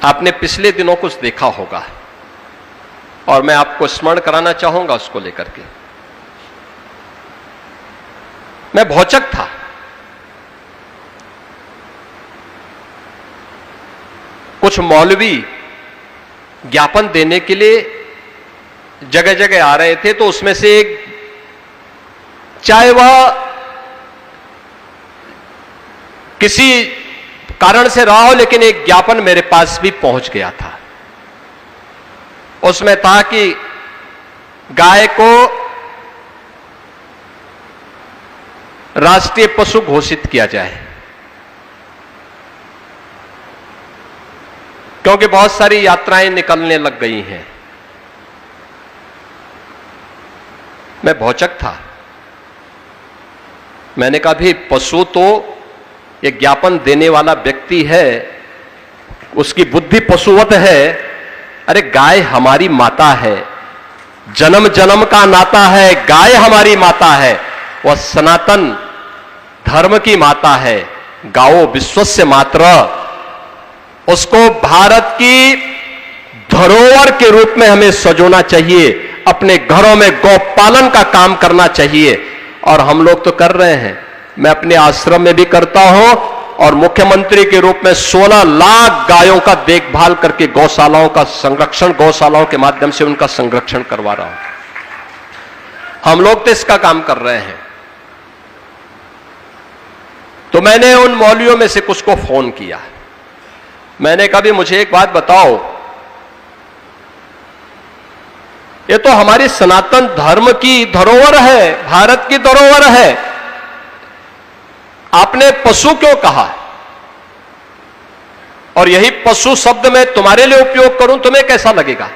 आपने पिछले दिनों कुछ देखा होगा और मैं आपको स्मरण कराना चाहूंगा उसको लेकर के। मैं भौचक था। कुछ मौलवी ज्ञापन देने के लिए जगह जगह आ रहे थे, तो उसमें से एक, चाहे वह किसी कारण से रहा हो, लेकिन एक ज्ञापन मेरे पास भी पहुंच गया था। उसमें था कि गाय को राष्ट्रीय पशु घोषित किया जाए, क्योंकि बहुत सारी यात्राएं निकलने लग गई हैं। मैं भौचक था। मैंने कहा भी पशु तो ये ज्ञापन देने वाला व्यक्ति है, उसकी बुद्धि पशुवत है। अरे गाय हमारी माता है, जन्म जन्म का नाता है। गाय हमारी माता है, वह सनातन धर्म की माता है। गाओ विश्वस्य मातरः, उसको भारत की धरोहर के रूप में हमें सजोना चाहिए। अपने घरों में गौपालन का काम करना चाहिए, और हम लोग तो कर रहे हैं। मैं अपने आश्रम में भी करता हूं, और मुख्यमंत्री के रूप में 16 लाख गायों का देखभाल करके गौशालाओं का संरक्षण, गौशालाओं के माध्यम से उनका संरक्षण करवा रहा हूं। हम लोग तो इसका काम कर रहे हैं। तो मैंने उन मौलवियों में से कुछ को फोन किया। मैंने कहा भी मुझे एक बात बताओ, ये तो हमारी सनातन धर्म की धरोहर है, भारत की धरोहर है, आपने पशु क्यों कहा? और यही पशु शब्द मैं तुम्हारे लिए उपयोग करूं, तुम्हें कैसा लगेगा?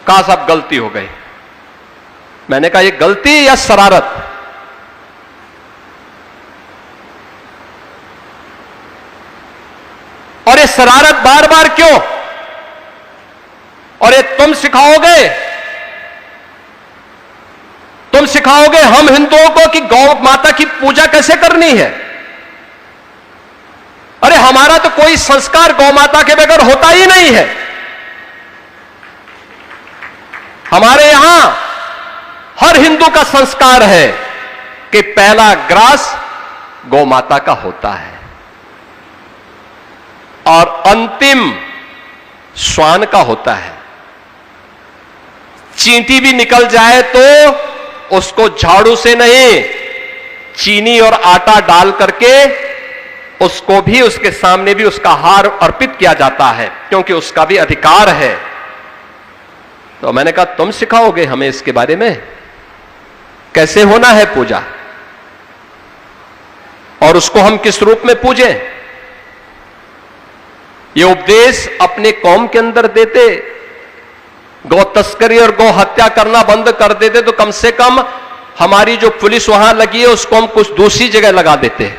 कहा साहब गलती हो गई। मैंने कहा ये गलती या शरारत? और ये शरारत बार बार क्यों? और ये तुम सिखाओगे? तुम सिखाओगे हम हिंदुओं को कि गौ माता की पूजा कैसे करनी है? अरे हमारा तो कोई संस्कार गौ माता के बगैर होता ही नहीं है। हमारे यहां हर हिंदू का संस्कार है कि पहला ग्रास गौ माता का होता है, और अंतिम श्वान का होता है। चींटी भी निकल जाए तो उसको झाड़ू से नहीं, चीनी और आटा डाल करके उसको भी, उसके सामने भी उसका हार अर्पित किया जाता है, क्योंकि उसका भी अधिकार है। तो मैंने कहा तुम सिखाओगे हमें इसके बारे में, कैसे होना है पूजा, और उसको हम किस रूप में पूजें? ये उपदेश अपने कौम के अंदर देते, गौ तस्करी और गौ हत्या करना बंद कर देते, तो कम से कम हमारी जो पुलिस वहां लगी है उसको हम कुछ दूसरी जगह लगा देते।